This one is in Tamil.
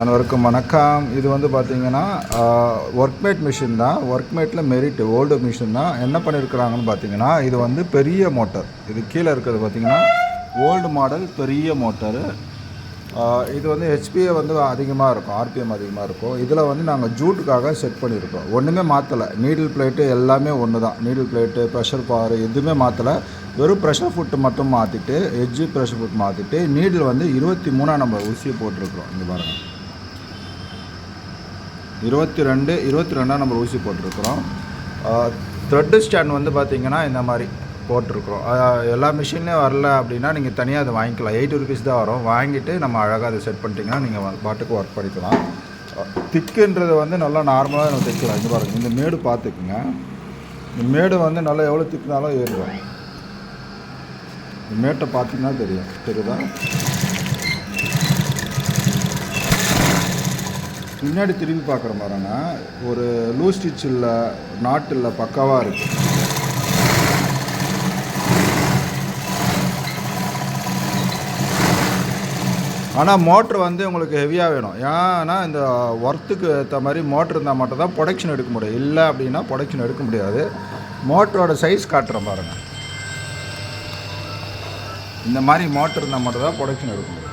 அனைவருக்கும் வணக்கம். இது வந்து பார்த்திங்கன்னா ஒர்க்மேட் மிஷின் தான். ஒர்க்மேட்டில் மெரிட் ஓல்டு மிஷின் தான். என்ன பண்ணியிருக்கிறாங்கன்னு பார்த்தீங்கன்னா, இது வந்து பெரிய மோட்டர். இது கீழே இருக்கிறது பார்த்திங்கன்னா ஓல்டு மாடல் பெரிய மோட்டரு. இது வந்து ஹெச்பியை வந்து அதிகமாக இருக்கும், ஆர்பிஎம் அதிகமாக இருக்கும். இதில் வந்து நாங்கள் ஜூட்டுக்காக செட் பண்ணியிருக்கோம். ஒன்றுமே மாற்றலை. நீடில் பிளேட்டு எல்லாமே ஒன்று தான். நீடில் பிளேட்டு, ப்ரெஷர் பார் எதுவுமே மாற்றலை. வெறும் ப்ரெஷர் ஃபுட்டு மட்டும் மாற்றிட்டு, எட்ஜு ப்ரெஷர் ஃபுட் மாற்றிட்டு, நீடில் வந்து 23ஆம் நம்பர் ஊசியை போட்டிருக்கிறோம். இங்கே பாருங்கள், 22ஆம் நம்பர் ஊசி போட்டிருக்கிறோம். த்ரெட்டு ஸ்டாண்ட் வந்து பார்த்திங்கன்னா இந்த மாதிரி போட்டிருக்கிறோம். எல்லா மிஷின்லேயும் வரல அப்படின்னா நீங்கள் தனியாக அதை வாங்கிக்கலாம். 80 ருபீஸ் தான் வரும். வாங்கிட்டு நம்ம அழகாக அதை செட் பண்ணிட்டீங்கன்னா நீங்கள் பாட்டுக்கு ஒர்க் பண்ணிக்கலாம். திக்குன்றது வந்து நல்லா நார்மலாக நம்ம தைக்கலாம். இந்த பாருங்கள், இந்த மேடு பார்த்துக்குங்க. இந்த மேடு வந்து நல்லா எவ்வளோ திக்குனாலும் ஏறுவோம். இந்த மேட்டை பார்த்தீங்கன்னா தெரியுதா? பின்னாடி திரும்பி பார்க்குற மாதிரினா ஒரு லூஸ் ஸ்டிச் இல்லை, நாட்டு இல்லை, பக்காவாக இருக்குது. ஆனால் மோட்ரு வந்து உங்களுக்கு ஹெவியாக வேணும். ஏன்னா இந்த ஒர்த்துக்கு ஏற்ற மாதிரி மோட்ரு இருந்தால் மட்டும் தான் ப்ரொடக்ஷன் எடுக்க முடியும். இல்லை அப்படின்னா ப்ரொடக்ஷன் எடுக்க முடியாது. மோட்டரோட சைஸ் காட்டுற பாருங்கள். இந்த மாதிரி மோட்ரு இருந்தால் மட்டும் தான் ப்ரொடக்ஷன் எடுக்க முடியும்.